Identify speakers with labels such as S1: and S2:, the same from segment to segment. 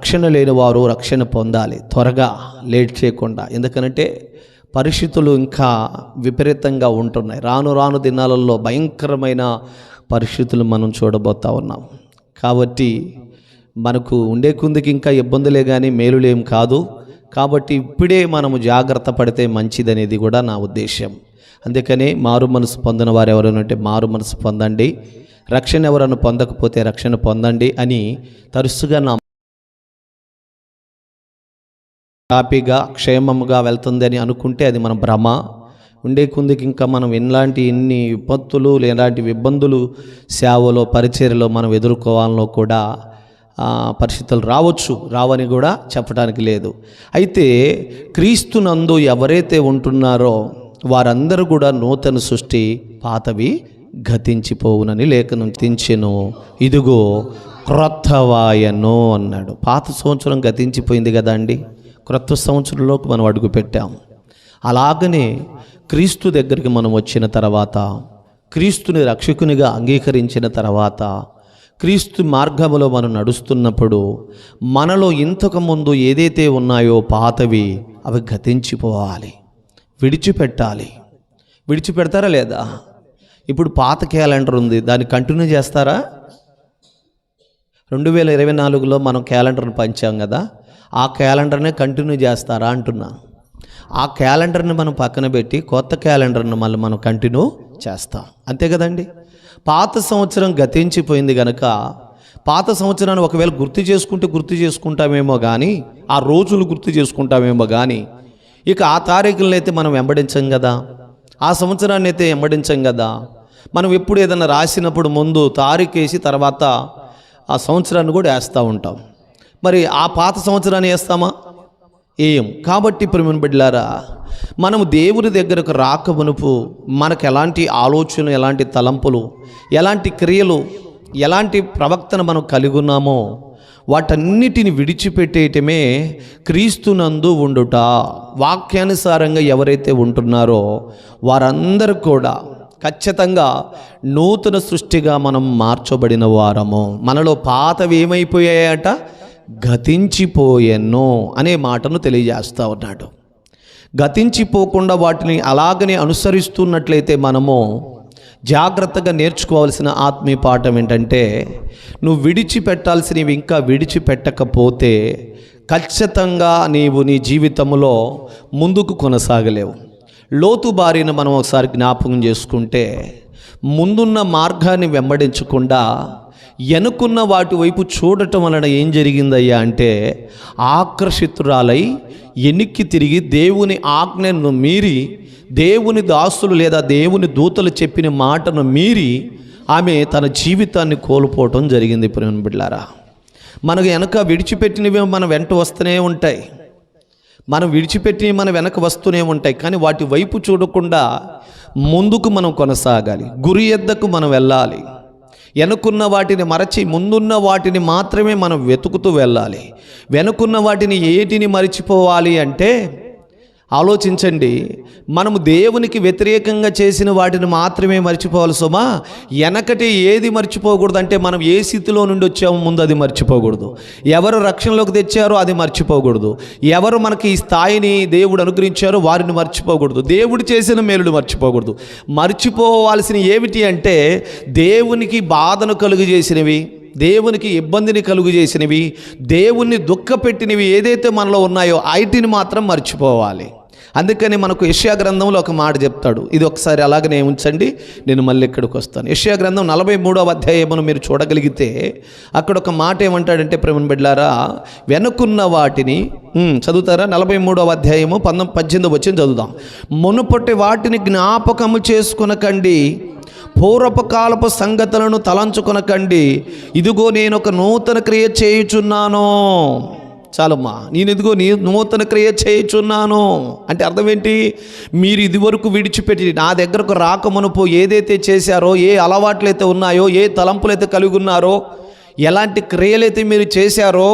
S1: రక్షణ లేని వారు రక్షణ పొందాలి, త్వరగా, లేట్ చేయకుండా. ఎందుకనంటే పరిస్థితులు ఇంకా విపరీతంగా ఉంటున్నాయి. రాను రాను దినాలలో భయంకరమైన పరిస్థితులు మనం చూడబోతా ఉన్నాం. కాబట్టి మనకు ఉండే కుందికి ఇంకా ఇబ్బందులే కానీ మేలులేం కాదు. కాబట్టి ఇప్పుడే మనము జాగ్రత్త పడితే మంచిదనేది కూడా నా ఉద్దేశం. అందుకనే మారు మనసు పొందిన వారు ఎవరైనా ఉంటే మారు మనసు పొందండి, రక్షణ ఎవరైనా పొందకపోతే రక్షణ పొందండి అని తరచుగా నా హ్యాపీగా క్షేమముగా వెళ్తుంది అని అనుకుంటే అది మన భ్రమ. ఉండే కుందికి ఇంకా మనం ఎన్ని విపత్తులు ఎలాంటి ఇబ్బందులు సేవలో పరిచర్యలో మనం ఎదుర్కోవాలనో కూడా పరిస్థితులు రావని కూడా చెప్పడానికి లేదు. అయితే క్రీస్తునందు ఎవరైతే ఉంటున్నారో వారందరూ కూడా నూతన సృష్టి, పాతవి గతించిపోవునని లేఖనం తించెను, ఇదిగో క్రొత్తవాయను అన్నాడు. పాత సంవత్సరం గతించిపోయింది కదా అండి, క్రొత్త సంవత్సరంలోకి మనం అడుగు పెట్టాం. అలాగనే క్రీస్తు దగ్గరికి మనం వచ్చిన తర్వాత, క్రీస్తుని రక్షకునిగా అంగీకరించిన తర్వాత, క్రీస్తు మార్గములో మనం నడుస్తున్నప్పుడు మనలో ఇంతకుముందు ఏదైతే ఉన్నాయో పాతవి అవి గతించిపోవాలి, విడిచిపెట్టాలి. విడిచిపెడతారా లేదా? ఇప్పుడు పాత క్యాలెండర్ ఉంది, దాన్ని కంటిన్యూ చేస్తారా? 2024లో మనం క్యాలెండర్ని పంచాం కదా, ఆ క్యాలెండర్నే కంటిన్యూ చేస్తారా అంటున్నా. ఆ క్యాలెండర్ని మనం పక్కన పెట్టి కొత్త క్యాలెండర్ని మళ్ళీ మనం కంటిన్యూ చేస్తాం, అంతే కదండి. పాత సంవత్సరం గతించిపోయింది కనుక పాత సంవత్సరాన్ని ఒకవేళ గుర్తు చేసుకుంటామేమో కానీ, ఆ రోజులు గుర్తు చేసుకుంటామేమో కానీ, ఇక ఆ తారీఖులను అయితే మనం వెంబడించం కదా, ఆ సంవత్సరాన్ని అయితే వెంబడించం కదా. మనం ఎప్పుడు ఏదైనా రాసినప్పుడు ముందు తారీఖు వేసి తర్వాత ఆ సంవత్సరాన్ని కూడా వేస్తూ ఉంటాం. మరి ఆ పాత సంవత్సరాన్ని వేస్తామా? ఏం. కాబట్టి ప్రియమైన బిడ్డలారా, మనము దేవుని దగ్గరకు రాకమునుపు మనకు ఎలాంటి ఆలోచన, ఎలాంటి తలంపులు, ఎలాంటి క్రియలు, ఎలాంటి ప్రవక్తన మనం కలిగి ఉన్నామో వాటన్నిటిని విడిచిపెట్టేయటమే క్రీస్తునందు ఉండుట. వాక్యానుసారంగా ఎవరైతే ఉంటున్నారో వారందరూ కూడా ఖచ్చితంగా నూతన సృష్టిగా మనం మార్చబడిన వారము. మనలో పాతవి ఏమైపోయాయట? గతించిపోయెను అనే మాటను తెలియజేస్తూ ఉన్నాడు. గతించిపోకుండా వాటిని అలాగనే అనుసరిస్తున్నట్లయితే మనము జాగ్రత్తగా నేర్చుకోవాల్సిన ఆత్మీయ పాఠం ఏంటంటే, నువ్వు విడిచిపెట్టాల్సినవి ఇంకా విడిచిపెట్టకపోతే ఖచ్చితంగా నీవు నీ జీవితంలో ముందుకు కొనసాగలేవు. లోతు భార్యను మనం ఒకసారి జ్ఞాపకం చేసుకుంటే, ముందున్న మార్గాన్ని వెంబడించకుండా వెనుకున్న వాటి వైపు చూడటం వలన ఏం జరిగిందయ్యా అంటే, ఆకర్షితురాలై వెనక్కి తిరిగి దేవుని ఆజ్ఞను మీరి, దేవుని దాసులు లేదా దేవుని దూతలు చెప్పిన మాటను మీరి ఆమె తన జీవితాన్ని కోల్పోవటం జరిగింది. ప్రేమ బిడ్డలారా, మనకు వెనక విడిచిపెట్టినవి మన వెంట వస్తూనే ఉంటాయి, మనం విడిచిపెట్టినవి మన వెనక వస్తూనే ఉంటాయి. కానీ వాటి వైపు చూడకుండా ముందుకు మనం కొనసాగాలి, గురి ఎద్దకు మనం వెళ్ళాలి. వెనుకున్న వాటిని మరచి ముందున్న వాటిని మాత్రమే మనం వెతుకుతూ వెళ్ళాలి. వెనుకున్న వాటిని ఏటిని మరిచిపోవాలి అంటే, ఆలోచించండి, మనము దేవునికి వ్యతిరేకంగా చేసిన వాటిని మాత్రమే మర్చిపోవాలి సుమా. వెనకటి ఏది మర్చిపోకూడదు అంటే, మనం ఏ స్థితిలో నుండి వచ్చామో ముందు అది మర్చిపోకూడదు. ఎవరు రక్షణలోకి తెచ్చారో అది మర్చిపోకూడదు. ఎవరు మనకి ఈ స్థాయిని దేవుడు అనుగ్రహించారో వారిని మర్చిపోకూడదు. దేవుడు చేసిన మేలుడు మర్చిపోకూడదు. మర్చిపోవాల్సిన ఏమిటి అంటే, దేవునికి బాధను కలుగు చేసినవి, దేవునికి ఇబ్బందిని కలుగు చేసినవి, దేవుణ్ణి దుఃఖపెట్టినవి ఏదైతే మనలో ఉన్నాయో వాటిని మాత్రం మర్చిపోవాలి. అందుకని మనకు యెషయా గ్రంథంలో ఒక మాట చెప్తాడు. ఇది ఒకసారి అలాగనే ఉంచండి, నేను మళ్ళీ ఇక్కడికి వస్తాను. యెషయా గ్రంథం 43వ అధ్యాయమును మీరు చూడగలిగితే అక్కడ ఒక మాట ఏమంటాడంటే, ప్రేమ బిడ్డలారా, వెనుకున్న వాటిని చదువుతారా? 43వ అధ్యాయము 18వ వచనం చదువుదాం. మునుపటి వాటిని జ్ఞాపకము చేసుకొనకండి, పూర్వపు కాలపు సంగతులను తలంచుకొనకండి, ఇదిగో నేను ఒక నూతన క్రియ చేయుచున్నాను. చాలమ్మా, నేను ఇదిగో నూతన క్రియ చేయుచున్నాను అంటే అర్థం ఏంటి? మీరు ఇదివరకు విడిచిపెట్టి నా దగ్గరకు రాకమునుపు ఏదైతే చేశారో, ఏ అలవాట్లయితే ఉన్నాయో, ఏ తలంపులైతే కలిగి ఉన్నారో, ఎలాంటి క్రియలైతే మీరు చేశారో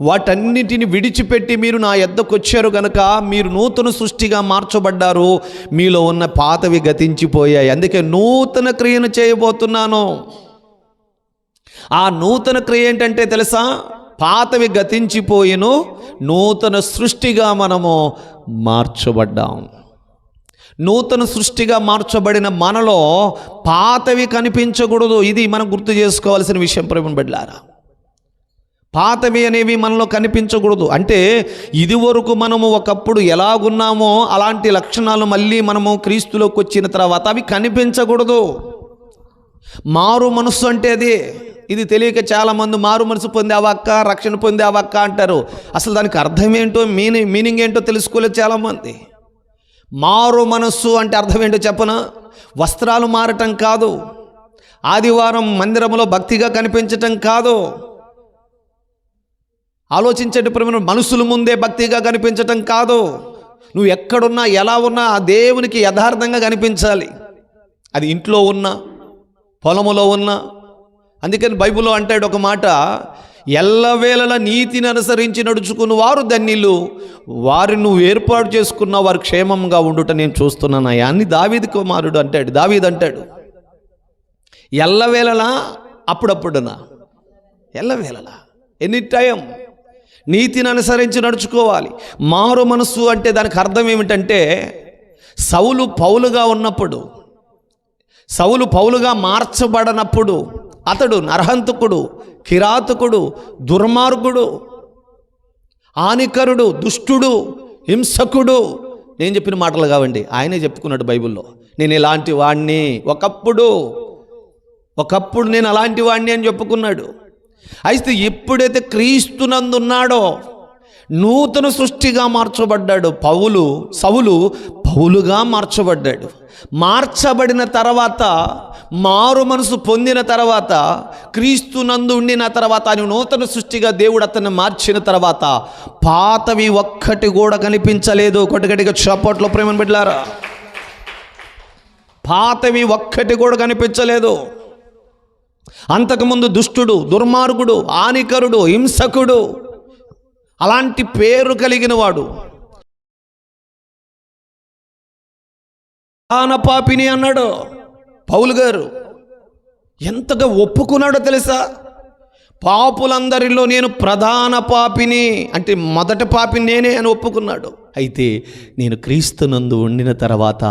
S1: వాటన్నిటిని విడిచిపెట్టి మీరు నా యొద్దకు వచ్చారు కనుక మీరు నూతన సృష్టిగా మార్చబడ్డారు. మీలో ఉన్న పాతవి గతించిపోయాయి, అందుకే నూతన క్రియను చేయబోతున్నాను. ఆ నూతన క్రియ ఏంటంటే తెలుసా? పాతవి గతించిపోయిను, నూతన సృష్టిగా మనము మార్చబడ్డాం. నూతన సృష్టిగా మార్చబడిన మనలో పాతవి కనిపించకూడదు. ఇది మనం గుర్తు చేసుకోవాల్సిన విషయం ప్రేమ బిడ్డలారా. పాతవి అనేవి మనలో కనిపించకూడదు. అంటే ఇదివరకు మనము ఒకప్పుడు ఎలాగున్నామో అలాంటి లక్షణాలు మళ్ళీ మనము క్రీస్తులోకి వచ్చిన తర్వాత అవి కనిపించకూడదు. మారు మనస్సు అంటే అది. ఇది తెలియక చాలామంది మారు మనసు పొందావక్క, రక్షణ పొందావక్క అంటారు. అసలు దానికి అర్థం ఏంటో, మీనింగ్ ఏంటో తెలుసుకోలేదు చాలామంది. మారు మనస్సు అంటే అర్థం ఏంటో చెప్పనా? వస్త్రాలు మారటం కాదు, ఆదివారం మందిరంలో భక్తిగా కనిపించటం కాదు, ఆలోచించండి ప్రేమ, మనుషుల ముందే భక్తిగా కనిపించటం కాదు. నువ్వు ఎక్కడున్నా ఎలా ఉన్నా ఆ దేవునికి యథార్థంగా కనిపించాలి. అది ఇంట్లో ఉన్నా, పొలములో ఉన్నా. అందుకని బైబిల్లో అంటాడు ఒక మాట, ఎల్లవేళలా నీతిని అనుసరించి నడుచుకున్న వారు ధన్యులు, వారిని నువ్వు ఏర్పాటు చేసుకున్న వారు క్షేమంగా ఉండుట నేను చూస్తున్నానయ్యా అని దావీదు కుమారుడు అంటాడు. దావీదు అంటాడు, ఎల్లవేళలా, అప్పుడప్పుడునా, ఎల్లవేళలా, ఎనీ టైం నీతిని అనుసరించి నడుచుకోవాలి. మారు మనస్సు అంటే దానికి అర్థం ఏమిటంటే, సౌలు పౌలుగా ఉన్నప్పుడు, సౌలు పౌలుగా మార్చబడనప్పుడు అతడు నరహంతకుడు, కిరాతకుడు, దుర్మార్గుడు, హానికరుడు, దుష్టుడు, హింసకుడు. నేను చెప్పిన మాటలు కావండి, ఆయనే చెప్పుకున్నాడు బైబిల్లో. నేను ఇలాంటి వాడిని, ఒకప్పుడు నేను అలాంటి వాడిని అని చెప్పుకున్నాడు. అయితే ఎప్పుడైతే క్రీస్తునందున్నాడో నూతన సృష్టిగా మార్చబడ్డాడు. సౌలు పౌలుగా మార్చబడ్డాడు. మార్చబడిన తర్వాత, మారు మనసు పొందిన తర్వాత, క్రీస్తునందు ఉండిన తర్వాత, ఆయన నూతన సృష్టిగా దేవుడు అతన్ని మార్చిన తర్వాత పాతవి ఒక్కటి కూడా కనిపించలేదు. కొట్టగట్టిగా చప్పట్లో ప్రేమ బిడ్డలారా, పాతవి ఒక్కటి కూడా కనిపించలేదు. అంతకుముందు దుష్టుడు, దుర్మార్గుడు, హానికరుడు, హింసకుడు, అలాంటి పేరు కలిగిన వాడు, ప్రధాన పాపిని అన్నాడు పౌలు గారు. ఎంతగా ఒప్పుకున్నాడో తెలుసా? పాపులందరిలో నేను ప్రధాన పాపిని, అంటే మొదటి పాపిని నేనే అని ఒప్పుకున్నాడు. అయితే నేను క్రీస్తునందు ఉండిన తర్వాత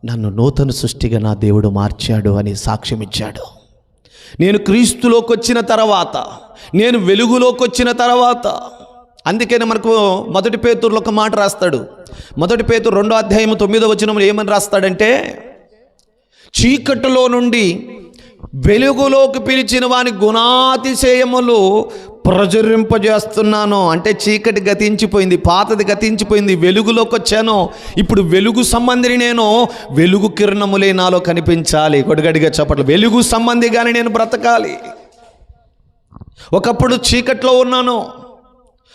S1: నన్ను నూతన సృష్టిగా నా దేవుడు మార్చాడు అని సాక్ష్యం ఇచ్చాడు. నేను క్రీస్తులోకి వచ్చిన తర్వాత, నేను వెలుగులోకి వచ్చిన తర్వాత. అందుకని మనకు మొదటి పేతురులో ఒక మాట రాస్తాడు. మొదటి పేతురు 2వ అధ్యాయం 9వ వచనంలో ఏమని రాస్తాడంటే, చీకటిలో నుండి వెలుగులోకి పిలిచిన వాని గుణాతిశయములు ప్రచురింపజేస్తున్నాను. అంటే చీకటి గతించిపోయింది, పాతది గతించిపోయింది, వెలుగులోకి వచ్చాను. ఇప్పుడు వెలుగు సంబంధిని నేను, వెలుగు కిరణములే నాలో కనిపించాలి. కొడగడిగా చెప్పట్లు, వెలుగు సంబంధిగానే నేను బ్రతకాలి. ఒకప్పుడు చీకట్లో ఉన్నాను,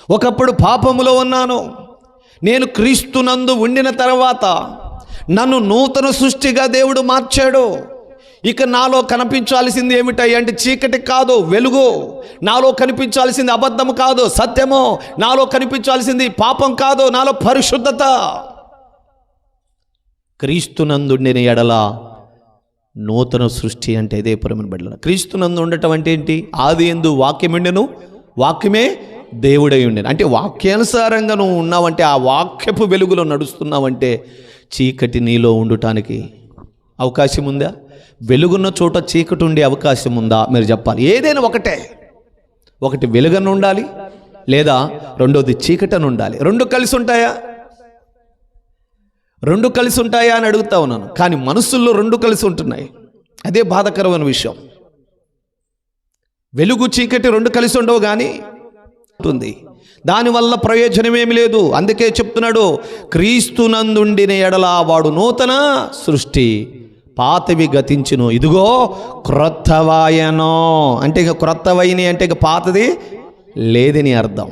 S1: ఒకప్పుడు పాపములో ఉన్నాను. నేను క్రీస్తునందు ఉండిన తర్వాత నన్ను నూతన సృష్టిగా దేవుడు మార్చాడు. ఇక నాలో కనిపించాల్సింది ఏమిటాయి అంటే, చీకటి కాదు, వెలుగు. నాలో కనిపించాల్సింది అబద్ధము కాదు, సత్యము. నాలో కనిపించాల్సింది పాపం కాదు, నాలో పరిశుద్ధత. క్రీస్తునందుండిన ఎడల నూతన సృష్టి అంటే ఇదే ప్రేమను బిడ్డలారా. క్రీస్తునందు ఉండటం అంటే ఏంటి? ఆది యందు వాక్యం ఉండెను, వాక్యమే దేవుడై ఉండెను. అంటే వాక్యానుసారంగా నువ్వు ఉన్నావంటే, ఆ వాక్యపు వెలుగులో నడుస్తున్నావంటే చీకటి నీలో ఉండటానికి అవకాశం ఉందా? వెలుగున్న చోట చీకటి ఉండే అవకాశం ఉందా? మీరు చెప్పాలి. ఏదైనా ఒకటి వెలుగను ఉండాలి, లేదా రెండోది చీకటను ఉండాలి. రెండు కలిసి ఉంటాయా అని అడుగుతా ఉన్నాను. కానీ మనసుల్లో రెండు కలిసి ఉంటున్నాయి. అదే బాధాకరమైన విషయం. వెలుగు చీకటి రెండు కలిసి ఉండవు కానీ ఉంటుంది. దానివల్ల ప్రయోజనమేమి లేదు. అందుకే చెప్తున్నాడు, క్రీస్తునందుండిన ఎడల వాడు నూతన సృష్టి, పాతవి గతించును, ఇదిగో క్రొత్తవాయనో. అంటే ఇక క్రొత్తవైన అంటే ఇక పాతది లేదని అర్థం.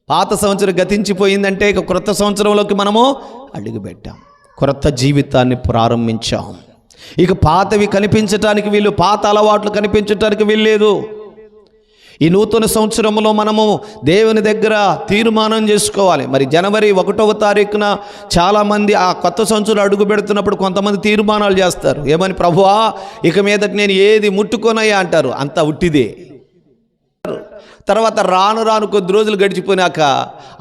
S1: పాత సంవత్సరం గతించిపోయిందంటే ఇక క్రొత్త సంవత్సరంలోకి మనము అడుగుపెట్టాం, క్రొత్త జీవితాన్ని ప్రారంభించాం. ఇక పాతవి కనిపించటానికి వీలు, పాత అలవాట్లు కనిపించటానికి వీల్లేదు. ఈ నూతన సంవత్సరంలో మనము దేవుని దగ్గర తీర్మానం చేసుకోవాలి. మరి జనవరి 1వ తారీఖున చాలామంది ఆ కొత్త సంవత్సరం అడుగు పెడుతున్నప్పుడు కొంతమంది తీర్మానాలు చేస్తారు. ఏమని? ప్రభువా, ఇక మీదట నేను ఏది ముట్టుకోనయ్యా అంటారు. అంతా ఉట్టిదే. తర్వాత రాను రాను కొద్ది రోజులు గడిచిపోయినాక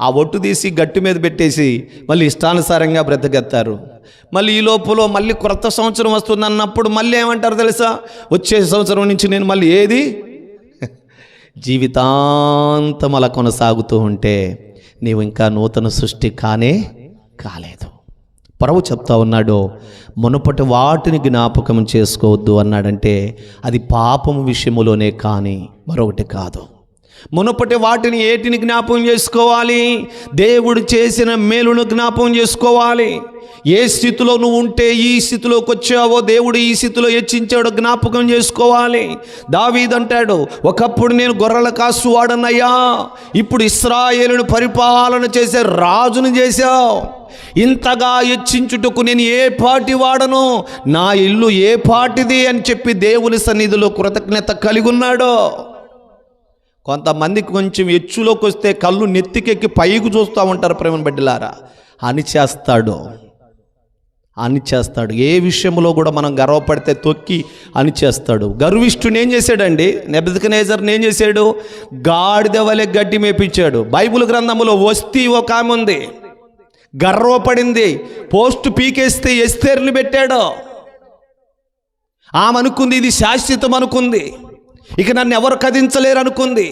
S1: ఆ ఒట్టు తీసి గట్టి మీద పెట్టేసి మళ్ళీ ఇష్టానుసారంగా బ్రతికెత్తారు. మళ్ళీ ఈ లోపల మళ్ళీ కొత్త సంవత్సరం వస్తుంది అన్నప్పుడు మళ్ళీ ఏమంటారు తెలుసా? వచ్చే సంవత్సరం నుంచి నేను మళ్ళీ ఏది జీవితాంతం అలా కొనసాగుతూ ఉంటే నీవు ఇంకా నూతన సృష్టి కాలేదు. ప్రభు చెప్తా ఉన్నాడు, మునుపటి వాటిని జ్ఞాపకం చేసుకోవద్దు అన్నాడంటే అది పాపము విషయములోనే కానీ మరొకటి కాదు. మునుపటి వాటిని ఏటిని జ్ఞాపకం చేసుకోవాలి? దేవుడు చేసిన మేలును జ్ఞాపకం చేసుకోవాలి. ఏ స్థితిలో నువ్వు ఉంటే ఈ స్థితిలోకి వచ్చావో దేవుడు ఈ స్థితిలో హెచ్చించాడో జ్ఞాపకం చేసుకోవాలి. దావీదు అంటాడు, ఒకప్పుడు నేను గొర్రెల కాసువాడనయ్యా, ఇప్పుడు ఇశ్రాయేలును పరిపాలన చేసే రాజును చేశావు. ఇంతగా హెచ్చించుటకు నేను ఏ పాటి వాడను, నా ఇల్లు ఏ పాటిది అని చెప్పి దేవుని సన్నిధిలో కృతజ్ఞత కలిగి ఉన్నాడు. కొంతమందికి కొంచెం ఎచ్చులోకి వస్తే కళ్ళు నెత్తికెక్కి పైకి చూస్తూ ఉంటారు. ప్రేమ బిడ్డలారా, అణిచేస్తాడు. ఏ విషయంలో కూడా మనం గర్వపడితే తొక్కి అణిచేస్తాడు. గర్విష్ఠుని ఏం చేశాడండి? నెబుకద్నెజర్ని ఏం చేశాడు? గాడిద వలె గడ్డి మేపించాడు. బైబిల్ గ్రంథంలో వస్తీ ఒక ఆమె ఉంది, గర్వపడింది, పోస్ట్ పీకేస్తే ఎస్తేర్ని పెట్టాడు. ఆమె అనుకుంది ఇది శాశ్వతం అనుకుంది, ఇక నన్ను ఎవరు కదించలేరు అనుకుంది.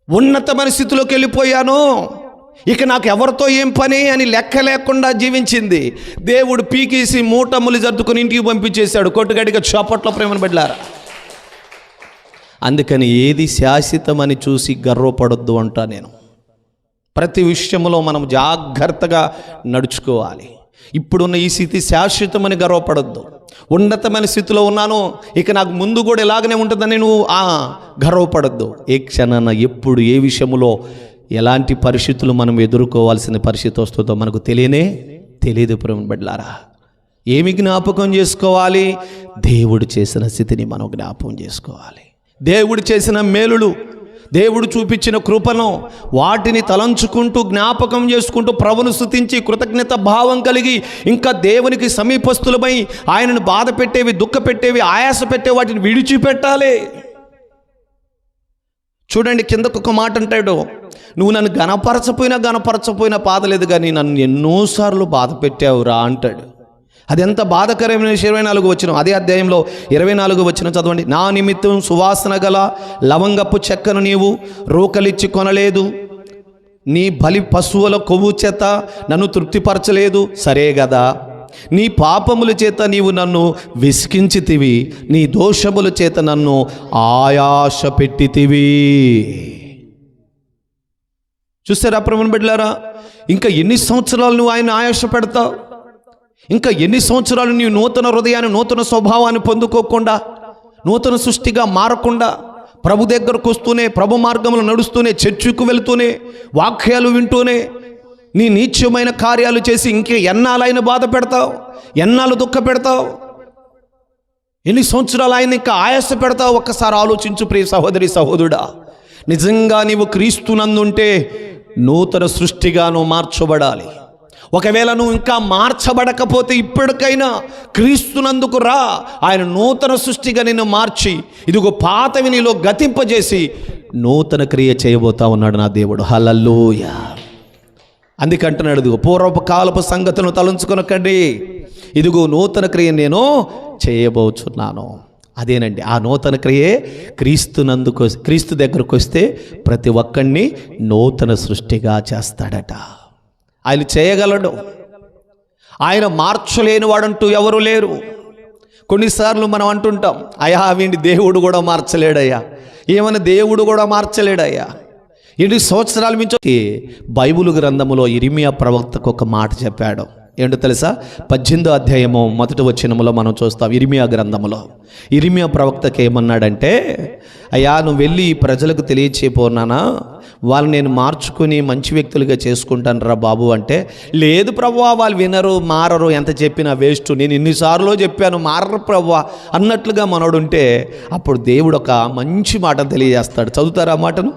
S1: ఉన్నతమైన స్థితిలోకి వెళ్ళిపోయాను, ఇక నాకు ఎవరితో ఏం పని అని లెక్క లేకుండా జీవించింది. దేవుడు పీకేసి మూటములు జరుపుకొని ఇంటికి పంపించేశాడు. కొట్టుగడిగా చోపట్లో ప్రేమను బిడ్డలారా. అందుకని ఏది శాశ్వతం అని చూసి గర్వపడొద్దు అంటా నేను. ప్రతి విషయంలో మనం జాగ్రత్తగా నడుచుకోవాలి. ఇప్పుడున్న ఈ స్థితి శాశ్వతమని గర్వపడొద్దు. ఉన్నతమైన స్థితిలో ఉన్నాను, ఇక నాకు ముందు కూడా ఇలాగనే ఉంటుందని నువ్వు గర్వపడొద్దు. ఏ క్షణాన ఎప్పుడు ఏ విషయంలో ఎలాంటి పరిస్థితులు మనం ఎదుర్కోవాల్సిన పరిస్థితి వస్తుందో మనకు తెలియదు. ప్రేమ బిడ్డలారా, ఏమి జ్ఞాపకం చేసుకోవాలి? దేవుడు చేసిన స్థితిని మనం జ్ఞాపకం చేసుకోవాలి. దేవుడు చేసిన మేలులు, దేవుడు చూపించిన కృపను వాటిని తలంచుకుంటూ జ్ఞాపకం చేసుకుంటూ ప్రభును స్తుతించి కృతజ్ఞత భావం కలిగి ఇంకా దేవునికి సమీపస్తులమై ఆయనను బాధ పెట్టేవి, దుఃఖ పెట్టేవి, ఆయాస పెట్టే వాటిని విడిచిపెట్టాలి. చూడండి, కిందకు ఒక మాట అంటాడు, నువ్వు నన్ను గణపరచపోయినా బాధలేదు, కానీ నన్ను ఎన్నోసార్లు బాధ పెట్టావురా అంటాడు. అది ఎంత బాధకరమైన 24 వచనం, అదే అధ్యాయంలో 24 వచనం చదవండి. నా నిమిత్తం సువాసన గల లవంగపు చెక్కను నీవు రోకలిచ్చి కొనలేదు, నీ బలి పశువుల కొవ్వు చేత నన్ను తృప్తిపరచలేదు. సరే గదా, నీ పాపముల చేత నీవు నన్ను విసికించితివి, నీ దోషముల చేత నన్ను ఆయాస పెట్టితివి. చూసారా ప్రేమ బిడ్డలారా, ఇంకా ఎన్ని సంవత్సరాలు నువ్వు ఆయన ఆయాస పెడతావు? ఇంకా ఎన్ని సంవత్సరాలు నీవు నూతన హృదయాన్ని, నూతన స్వభావాన్ని పొందుకోకుండా, నూతన సృష్టిగా మారకుండా, ప్రభు దగ్గరకు వస్తూనే, ప్రభు మార్గంలో నడుస్తూనే, చర్చికి వెళుతూనే, వాక్యాలు వింటూనే నీ నీచమైన కార్యాలు చేసి ఇంకే ఎన్నాళ్ళైనా బాధ పెడతావు, ఎన్నాళ్ళు దుఃఖ పెడతావు, ఎన్ని సంవత్సరాలు ఆయన ఇంకా ఆయాస పెడతావు? ఒక్కసారి ఆలోచించు ప్రియ సహోదరి సహోదరుడా. నిజంగా నీవు క్రీస్తునందుంటే నూతన సృష్టిగా నువ్వు మార్చబడాలి. ఒకవేళ నువ్వు ఇంకా మార్చబడకపోతే ఇప్పటికైనా క్రీస్తునందుకు రా. ఆయన నూతన సృష్టిగా నిన్ను మార్చి ఇదిగో పాతవి నీలో గతింపజేసి నూతన క్రియ చేయబోతా ఉన్నాడు నా దేవుడు. హల్లెలూయా. అందుకంటున్నాడు, ఇదిగో పూర్వపు కాలపు సంగతులను తలంచుకొనకండి, ఇదిగో నూతన క్రియ నేను చేయబోచున్నాను. అదేనండి, ఆ నూతన క్రియే క్రీస్తు దగ్గరకు వస్తే ప్రతి ఒక్కడిని నూతన సృష్టిగా చేస్తాడట. ఆయన చేయగలడు. ఆయన మార్చలేని వాడంటూ ఎవరు లేరు. కొన్నిసార్లు మనం అంటుంటాం, అయ్యా వీడిని దేవుడు కూడా మార్చలేడయ్యా, ఏమైనా దేవుడు కూడా మార్చలేడయ్యా. ఎన్ని సంవత్సరాల నుంచి బైబిల్ గ్రంథములో ఇర్మియా ప్రవక్తకు ఒక మాట చెప్పాడు. ఏంటో తెలుసా? 18వ అధ్యాయము 1వ వచనములో మనం చూస్తాం. ఇర్మియా గ్రంథములో ఇర్మియా ప్రవక్తకి ఏమన్నాడంటే, అయ్యా నువ్వు వెళ్ళి ప్రజలకు తెలియచేయపోనానా, వాళ్ళు నేను మార్చుకుని మంచి వ్యక్తులుగా చేసుకుంటాను రా బాబు అంటే, లేదు ప్రభువా వాళ్ళు వినరు, మారరు, ఎంత చెప్పినా వేస్ట్, నేను ఎన్నిసార్లు చెప్పాను మారరు ప్రభువా అన్నట్లుగా మనోడుంటే, అప్పుడు దేవుడు ఒక మంచి మాట తెలియజేస్తాడు. చదువుతారా ఆ మాటను?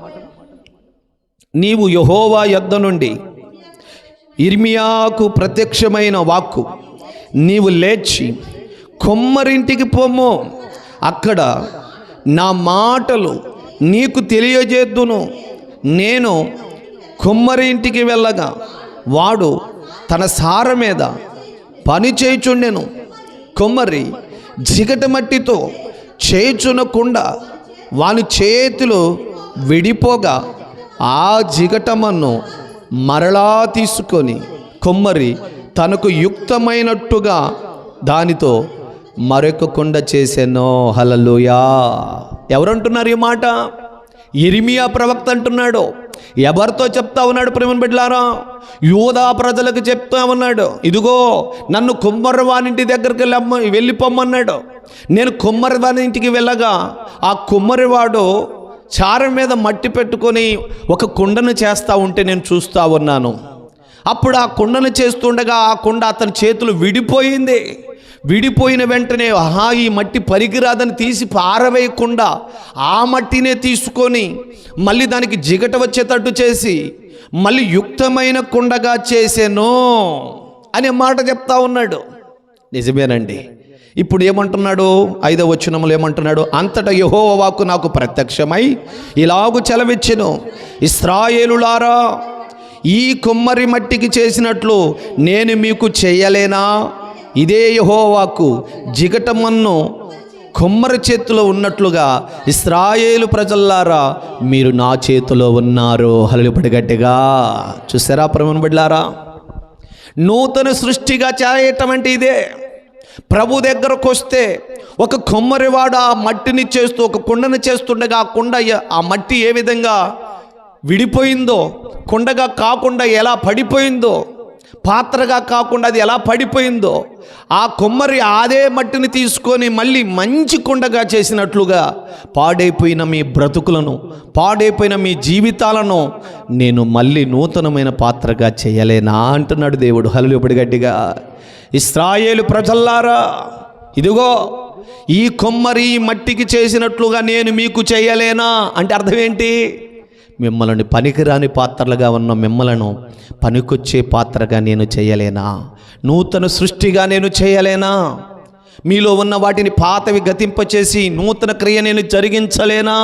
S1: నీవు యెహోవా యొద్ద నుండి ఇర్మియాకు ప్రత్యక్షమైన వాక్కు, నీవు లేచి కొమ్మరింటికి పొమ్ము, అక్కడ నా మాటలు నీకు తెలియజేద్దును. నేను కుమ్మరి ఇంటికి వెళ్ళగా వాడు తన సార మీద పని చేయుచుండెను. కుమ్మరి జిగట మట్టితో చేయుచునకుండా వాని చేతులు విడిపోగా ఆ జిగటమన్ను మరలా తీసుకొని కుమ్మరి తనకు యుక్తమైనట్టుగా దానితో మరొక కుండ చేసెను. హల్లెలూయా. ఎవరంటున్నారు ఈ మాట? ఇర్మియా ప్రవక్త అంటున్నాడు. ఎవరితో చెప్తా ఉన్నాడు ప్రేమను బిడ్డలారా? యూదా ప్రజలకు చెప్తా ఉన్నాడు. ఇదిగో నన్ను కుమ్మరివానింటి దగ్గరికి వెళ్ళిపోమన్నాడు. నేను కుమ్మరివాని ఇంటికి వెళ్ళగా ఆ కుమ్మరివాడు చారం మీద మట్టి పెట్టుకొని ఒక కుండను చేస్తూ ఉంటే నేను చూస్తూ ఉన్నాను. అప్పుడు ఆ కుండను చేస్తుండగా ఆ కుండ అతని చేతులు విడిపోయింది. విడిపోయిన వెంటనే ఈ మట్టి పనికిరాదని తీసి పారవేయకుండా ఆ మట్టినే తీసుకొని మళ్ళీ దానికి జిగట వచ్చేటట్టు చేసి మళ్ళీ యుక్తమైన కుండగా చేసెను అనే మాట చెప్తా ఉన్నాడు. నిజమేనండి. ఇప్పుడు ఏమంటున్నాడు? 5వ వచనంలో ఏమంటున్నాడు? అంతటా యెహోవా వాక్కు నాకు ప్రత్యక్షమై ఇలాగు సెలవిచ్చెను, ఇశ్రాయేలులారా, ఈ కుమ్మరి మట్టికి చేసినట్లు నేను మీకు చేయలేనా? ఇదే యెహోవా వాక్కు. జిగటమన్ను కుమ్మరి చేతిలో ఉన్నట్లుగా ఇశ్రాయేలు ప్రజల్లారా మీరు నా చేతిలో ఉన్నారు. హల్లెలూయా. గట్టిగా చూసారా ప్రభువుని బిడ్డలారా? నూతన సృష్టిగా చేయటం అంటే ఇదే. ప్రభు దగ్గరకు వస్తే ఒక కుమ్మరివాడు ఆ మట్టిని చేస్తూ ఒక కుండను చేస్తుండగా ఆ కుండ ఆ మట్టి ఏ విధంగా విడిపోయిందో, కుండగా కాకుండా ఎలా పడిపోయిందో, పాత్రగా కాకుండా అది ఎలా పడిపోయిందో, ఆ కుమ్మరి అదే మట్టిని తీసుకొని మళ్ళీ మంచి కుండగా చేసినట్లుగా పాడైపోయిన మీ బ్రతుకులను, పాడైపోయిన మీ జీవితాలను నేను మళ్ళీ నూతనమైన పాత్రగా చేయలేనా అంటున్నాడు దేవుడు. హల్లెలూయా. గట్టిగా ఇశ్రాయేలు ప్రజల్లారా, ఇదిగో ఈ కుమ్మరి మట్టికి చేసినట్లుగా నేను మీకు చేయలేనా అంటే అర్థం ఏంటి? మిమ్మల్ని పనికిరాని పాత్రలుగా ఉన్న మిమ్మలను పనికొచ్చే పాత్రగా నేను చేయలేనా? నూతన సృష్టిగా నేను చేయలేనా? మీలో ఉన్న వాటిని పాతవి గతింపచేసి నూతన క్రియ నేను జరిగించలేనా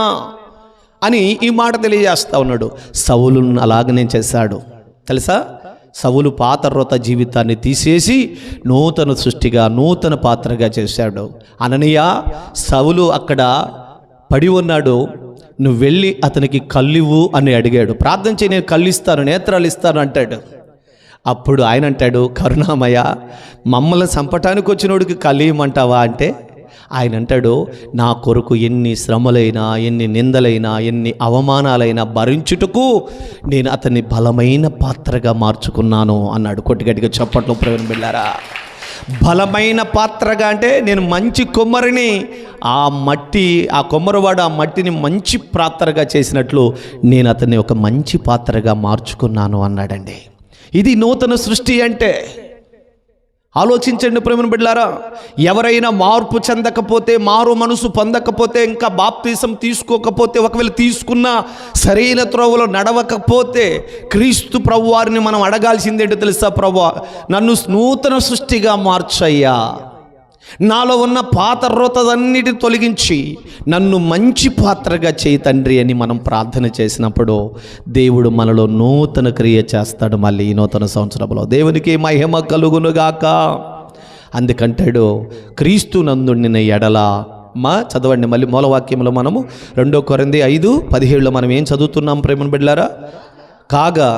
S1: అని ఈ మాట తెలియజేస్తా ఉన్నాడు. సౌలును అలాగనే చేశాడు తెలుసా? సౌలు పాత రోత జీవితాన్ని తీసేసి నూతన సృష్టిగా నూతన పాత్రగా చేశాడు. అననీయ, సౌలు అక్కడ పడి ఉన్నాడు, నువ్వు వెళ్ళి అతనికి కళ్ళివ్వు అని అడిగాడు. ప్రార్థన చేయి, నేను కళ్ళు ఇస్తాను, నేత్రాలు ఇస్తాను అంటాడు. అప్పుడు ఆయన అంటాడు, కరుణామయ, మమ్మల్ని చంపటానికి వచ్చినోడికి కళ్ళియమంటావా అంటే ఆయన అంటాడు, నా కొరకు ఎన్ని శ్రమలైనా, ఎన్ని నిందలైనా, ఎన్ని అవమానాలైనా భరించుటకు నేను అతన్ని బలమైన పాత్రగా మార్చుకున్నాను అన్నాడు. కొట్టిగట్టిగా చప్పట్లు ప్రేమ బిళ్ళారా. బలమైన పాత్రగా అంటే నేను మంచి కుమ్మరిని, ఆ మట్టి, ఆ కుమ్మరివాడు ఆ మట్టిని మంచి పాత్రగా చేసినట్లు నేను అతన్ని ఒక మంచి పాత్రగా మార్చుకున్నాను అన్నాడండి. ఇది నూతన సృష్టి అంటే. ఆలోచించండి ప్రేమను బిడ్డలారా. ఎవరైనా మార్పు చెందకపోతే, మారు మనసు పొందకపోతే, ఇంకా బాప్తిసం తీసుకోకపోతే, ఒకవేళ తీసుకున్న సరైన త్రోవలో నడవకపోతే క్రీస్తు ప్రభు వారిని మనం అడగాల్సిందేంటో తెలుసా? ప్రభువా, నన్ను నూతన సృష్టిగా మార్చయ్యా, నాలో ఉన్న పాత రోతలన్నిటిని తొలగించి నన్ను మంచి పాత్రగా చేయి తండ్రి అని మనం ప్రార్థన చేసినప్పుడు దేవుడు మనలో నూతన క్రియ చేస్తాడు. మళ్ళీ ఈ నూతన సంవత్సరంలో దేవునికి మహిమ కలుగునుగాక. అందుకంటాడు, క్రీస్తు నందుండిన ఎడల చదవండి మళ్ళీ మూలవాక్యంలో మనము 2 కొరింథీ 5:17 మనం ఏం చదువుతున్నాం ప్రేమను బిడ్డలారా? కాగా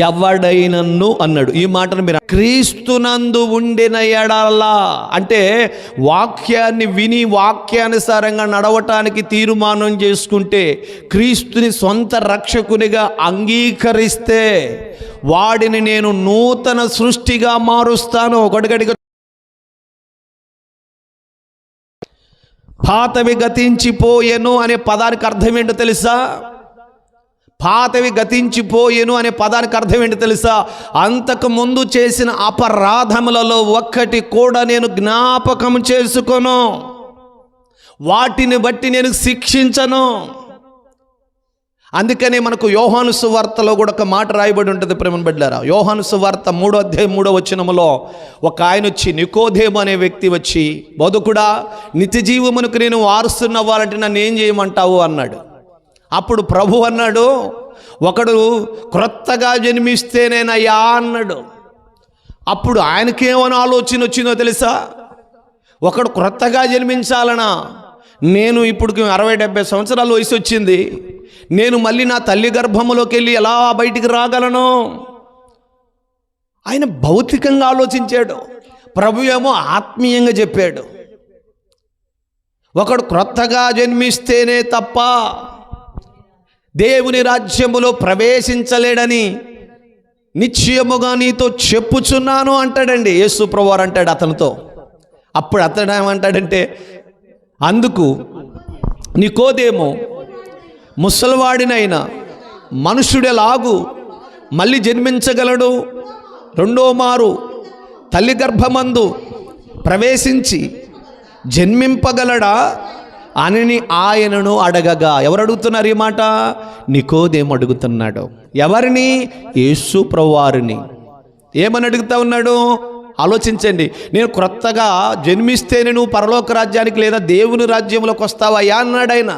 S1: ఎవడైనను అన్నాడు. ఈ మాటను మీరు క్రీస్తునందు ఉండిన ఎడల అంటే వాక్యాన్ని విని వాక్యానుసారంగా నడవటానికి తీర్మానం చేసుకుంటే, క్రీస్తుని సొంత రక్షకునిగా అంగీకరిస్తే వాడిని నేను నూతన సృష్టిగా మారుస్తాను. గడిగడిగా పాతవి గతించిపోయెను అనే పదానికి అర్థం ఏంటో తెలుసా? పాతవి గతించిపోయెను అనే పదానికి అర్థం ఏంటి తెలుసా? అంతకు ముందు చేసిన అపరాధములలో ఒక్కటి కూడా నేను జ్ఞాపకం చేసుకోను, వాటిని బట్టి నేను శిక్షించను. అందుకనే మనకు యోహాను సువార్తలో కూడా ఒక మాట రాయబడి ఉంటుంది ప్రేమను బిడ్డలారా. యోహాను సువార్త 3వ అధ్యాయం 3వ వచనములో ఒక ఆయన వచ్చి, నికోదేము అనే వ్యక్తి వచ్చి, బోధకుడా, నిత్య జీవమునకు నేను వారసునవ్వాలంటే నన్ను ఏం చేయమంటావు అన్నాడు. అప్పుడు ప్రభు అన్నాడు, ఒకడు క్రొత్తగా జన్మిస్తేనేనయ్యా అన్నాడు. అప్పుడు ఆయనకేమని ఆలోచన వచ్చిందో తెలుసా? ఒకడు క్రొత్తగా జన్మించాలనా? నేను ఇప్పుడు 60-70 సంవత్సరాల వయసు వచ్చింది, నేను మళ్ళీ నా తల్లి గర్భంలోకి వెళ్ళి ఎలా బయటికి రాగలను? ఆయన భౌతికంగా ఆలోచించాడు, ప్రభు ఏమో ఆత్మీయంగా చెప్పాడు. ఒకడు క్రొత్తగా జన్మిస్తేనే తప్ప దేవుని రాజ్యములో ప్రవేశించలేడని నిశ్చయముగా నీతో చెప్పుచున్నాను అంటాడండి యేసు ప్రభువారు అంటాడు అతనితో. అప్పుడు అతడు ఏమంటాడంటే, అందుకు నికోదేము, ముసలివాడినైన మనుష్యుడెలాగు మళ్ళీ జన్మించగలడు? రెండో మారు తల్లి గర్భమందు ప్రవేశించి జన్మింపగలడా అని ఆయనను అడగగా, ఎవరు అడుగుతున్నారు ఈ మాట? నికోదేము అడుగుతున్నాడు. ఎవరిని? యేసు ప్రభువారిని. ఏమని అడుగుతా ఉన్నాడు? ఆలోచించండి. నేను క్రొత్తగా జన్మిస్తేనే నువ్వు పరలోక రాజ్యానికి లేదా దేవుని రాజ్యంలోకి వస్తావయ్యా అన్నాడు ఆయన.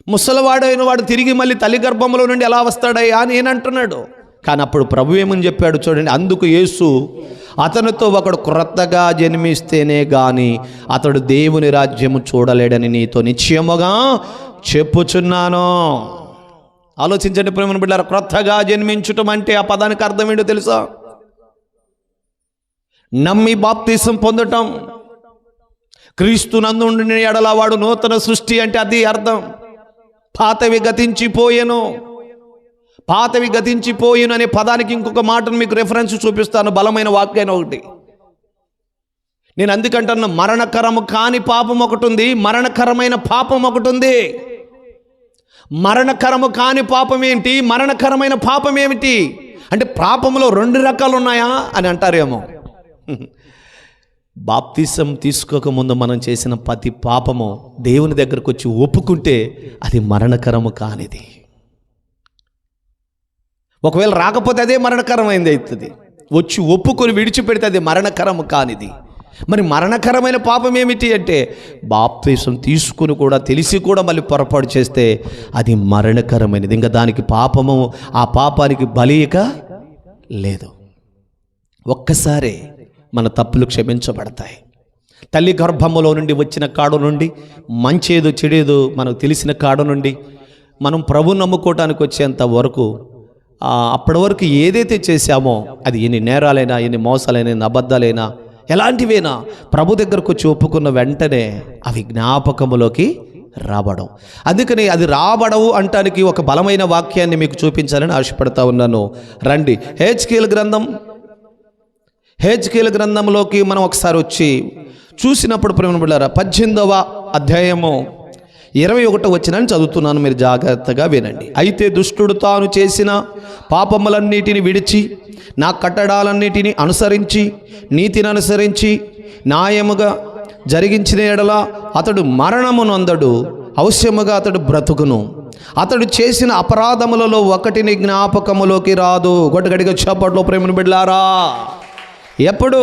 S1: ముసలివాడైన వాడు తిరిగి మళ్ళీ తల్లి గర్భంలో నుండి ఎలా వస్తాడయ్యా అని నేను అంటున్నాడు. కానీ అప్పుడు ప్రభు ఏమని చెప్పాడు చూడండి. అందుకు యేసు అతనితో, ఒకడు క్రొత్తగా జన్మిస్తేనే గాని అతడు దేవుని రాజ్యము చూడలేడని నీతో నిశ్చయముగా చెప్పుచున్నాను. ఆలోచించండి ప్రేమ బిడ్డలారా, క్రొత్తగా జన్మించటం అంటే ఆ పదానికి అర్థం ఏంటో తెలుసా? నమ్మి బాప్తిసం పొందటం. క్రీస్తు నందుండిన ఎడల వాడు నూతన సృష్టి అంటే అది అర్థం. పాతవి గతించిపోయెను. పాతవి గతించిపోయిన అనే పదానికి ఇంకొక మాటను మీకు రెఫరెన్స్ చూపిస్తాను, బలమైన వాక్యాన్ని ఒకటి. నేను అందుకంటున్నా, మరణకరము కాని పాపం ఒకటి ఉంది, మరణకరమైన పాపం ఒకటి ఉంది. మరణకరము కాని పాపం ఏంటి, మరణకరమైన పాపం ఏమిటి అంటే పాపంలో 2 రకాలు ఉన్నాయా అని అంటారేమో. బాప్తిసం తీసుకోకముందు మనం చేసిన ప్రతి పాపము దేవుని దగ్గరకు వచ్చి ఒప్పుకుంటే అది మరణకరము కానిది. ఒకవేళ రాకపోతే అదే మరణకరమైంది అవుతుంది. వచ్చి ఒప్పుకొని విడిచిపెడితే అది మరణకరము కానిది. మరి మరణకరమైన పాపం ఏమిటి అంటే బాప్తిసం తీసుకుని కూడా తెలిసి కూడా మళ్ళీ పొరపాటు చేస్తే అది మరణకరమైనది. ఇంకా దానికి పాపము, ఆ పాపానికి బలిక లేదు. ఒక్కసారి మన తప్పులు క్షమించబడతాయి. తల్లి గర్భములో నుండి వచ్చిన కాడు నుండి మంచేదో చెడేదో మనకు తెలిసిన కాడు నుండి మనం ప్రభు నమ్ముకోవటానికి వచ్చేంత వరకు, అప్పటి వరకు ఏదైతే చేశామో అది ఎన్ని నేరాలైనా, ఎన్ని మోసాలైనా, ఎన్ని అబద్ధాలైనా, ఎలాంటివైనా ప్రభు దగ్గరకు వచ్చి ఒప్పుకున్న వెంటనే అవి జ్ఞాపకములోకి రాబడం. అందుకని అది రాబడవు అంటానికి ఒక బలమైన వాక్యాన్ని మీకు చూపించాలని ఆశపడతా ఉన్నాను. రండి, హెజ్కేలు గ్రంథంలోకి మనం ఒకసారి వచ్చి చూసినప్పుడు ప్రేమ బిడ్డలారా, 18వ అధ్యాయము 21వ వచనాన్ని చదువుతున్నాను, మీరు జాగ్రత్తగా వినండి. అయితే దుష్టుడు తాను చేసిన పాపములన్నిటిని విడిచి నా కట్టడాలన్నిటిని అనుసరించి నీతిని అనుసరించి న్యాయముగా జరిగించిన ఎడల అతడు మరణము నొందడు, అవశ్యముగా అతడు బ్రతుకును. అతడు చేసిన అపరాధములలో ఒకటిని జ్ఞాపకములోకి రాదు. గొడ్డగడిగా చప్పట్లో ప్రేమను బిడ్డలారా, ఎప్పుడు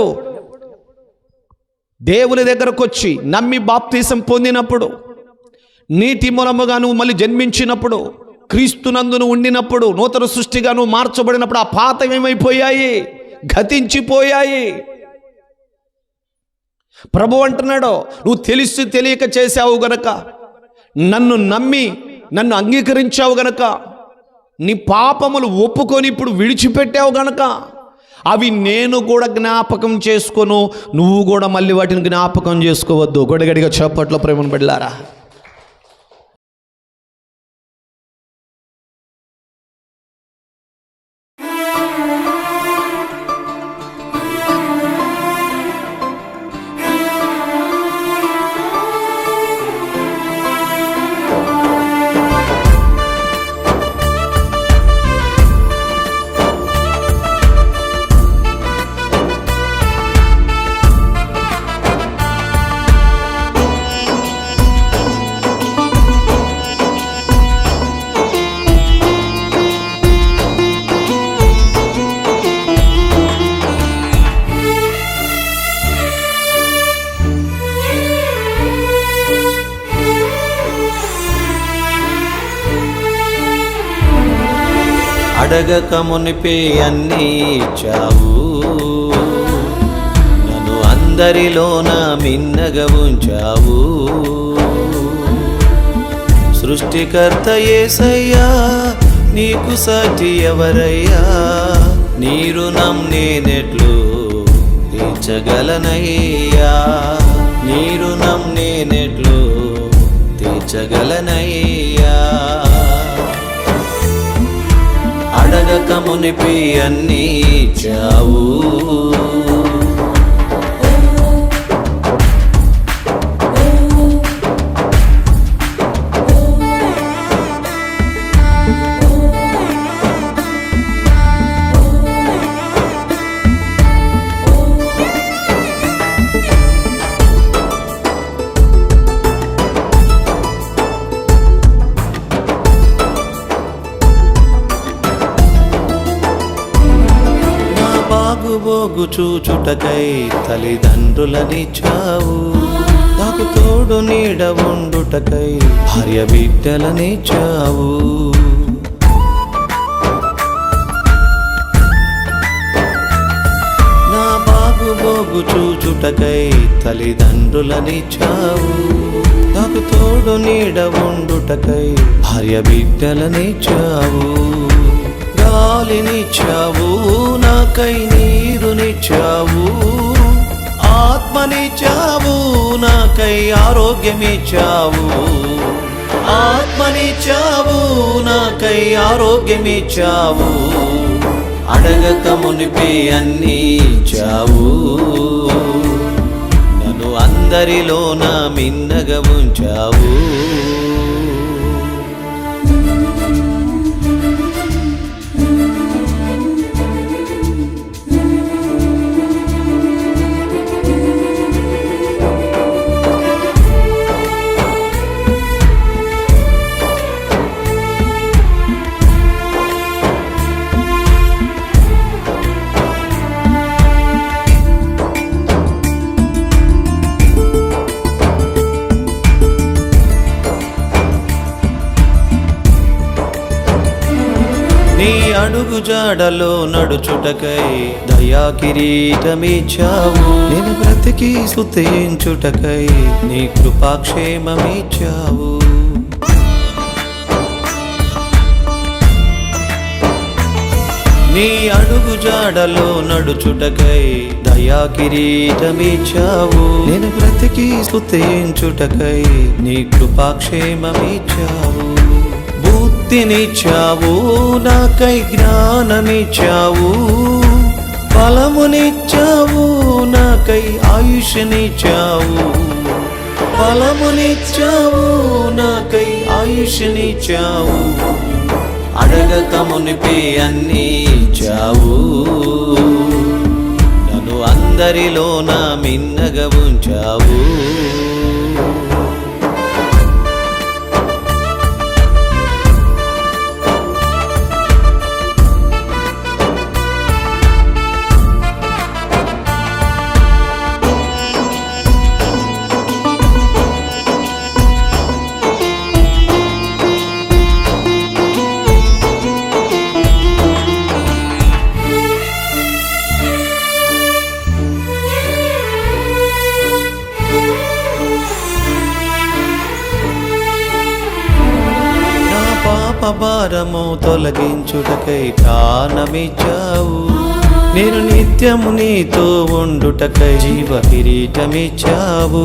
S1: దేవుని దగ్గరకు వచ్చి నమ్మి బాప్తిసం పొందినప్పుడు, నీటి మూలముగా నువ్వు మళ్ళీ జన్మించినప్పుడు, క్రీస్తునందును ఉండినప్పుడు, నూతన సృష్టిగా నువ్వు మార్చబడినప్పుడు ఆ పాత ఏమైపోయాయి? గతించిపోయాయి. ప్రభు అంటున్నాడు, నువ్వు తెలిసి తెలియక చేసావు గనక, నన్ను నమ్మి నన్ను అంగీకరించావు గనక, నీ పాపములు ఒప్పుకొని ఇప్పుడు విడిచిపెట్టావు గనక అవి నేను కూడా జ్ఞాపకం చేసుకోను, నువ్వు కూడా మళ్ళీ వాటిని జ్ఞాపకం చేసుకోవద్దు. గొడగడిగా చప్పట్లో ప్రేమను బిడ్డలారా, అడగక మునిపే అన్నీ ఇచ్చావు, నన్ను అందరిలోన మిన్నగా ఉంచావు. సృష్టికర్త యేసయ్యా, నీకు సాటి ఎవరయ్యా? నీ రుణం నేనెట్లు తీర్చగలనయ్యా, నీ రుణం నేనెట్లు తీర్చగలనయ్యా. అడగక మునిపి అన్నీ ఇచ్చావు, బాగుబోగు చూచుటకై తల్లిదండ్రులనిచ్చావు, నాకు తోడు నీడ ఉండుటకై భార్య బిడ్డలనిచ్చావు. నా బాగుబోగు చూచుటకై తల్లిదండ్రులనిచ్చావు, నాకు తోడు నీడ ఉండుటకై భార్య బిడ్డలనిచ్చావు. గాలినిచ్చావు, నాకై నీరునిచ్చావు, ఆత్మనిచ్చావు, నాకై ఆరోగ్యమిచ్చావు. ఆత్మనిచ్చావు, నాకై ఆరోగ్యమిచ్చావు. అడగక మునిపి అన్నీ ఇచ్చావు, నన్ను అందరిలోన మిన్నగా ఉంచావు. నీ అడుగు జాడలో నడుచుటకై దయా కిరీటమిచ్చావు, నేను బ్రతికి స్తుతించుటకై నీ కృపాక్షేమమిచ్చావు. నీ అడుగు జాడలో నడుచుటకై దయా కిరీటమిచ్చావు, నేను బ్రతికి స్తుతించుటకై నీ కృపాక్షేమమిచ్చావు. బుద్ధినిచ్చావు, నాకై జ్ఞానమిచ్చావు, బలమునిచ్చావు, నాకై ఆయుష్నిచ్చావు. బలమునిచ్చావు, నాకై ఆయుష్నిచ్చావు. అడగక మునిపి అన్నీ ఇచ్చావు, నన్ను అందరిలోన మిన్నగా ఉంచావు. భారము తొలగించుటకై ప్రాణమిచ్చావు, నేను నిత్యము నీతో ఉండుటకై జీవ కిరీటమిచ్చావు.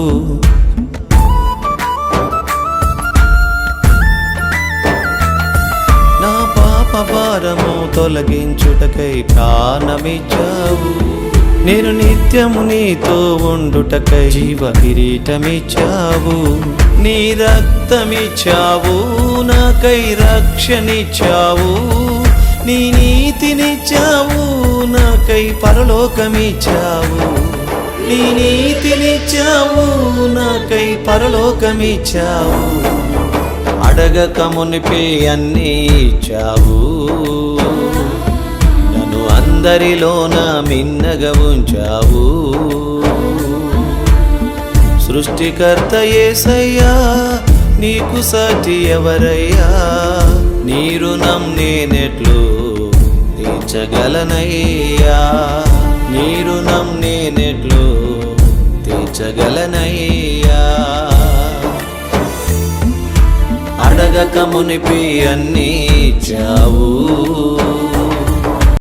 S1: నా పాప భారము తొలగించుటకై ప్రాణమిచ్చావు, నేను నిత్యము నీతో ఉండుటకై జీవ కిరీటమిచ్చావు. నీ రక్తమిచ్చావు, నాకై రక్షణిచ్చావు, నీ నీతినిచ్చావు, నాకై పరలోకమిచ్చావు. నీ నీతినిచ్చావు, నాకై పరలోకమిచ్చావు. అడగక మునిపి అన్నీ ఇచ్చావు, నన్ను అందరిలోన మిన్నగా ఉంచావు. సృష్టికర్త యేసయ్యా, నీకు సాటి ఎవరయ్యా? నీ రుణం నేనెట్లు తీర్చగలనయ్యా, నీ రుణం నేనెట్లు తీర్చగలనయ్యా. అడగక మునిపి అన్నీ ఇచ్చావు,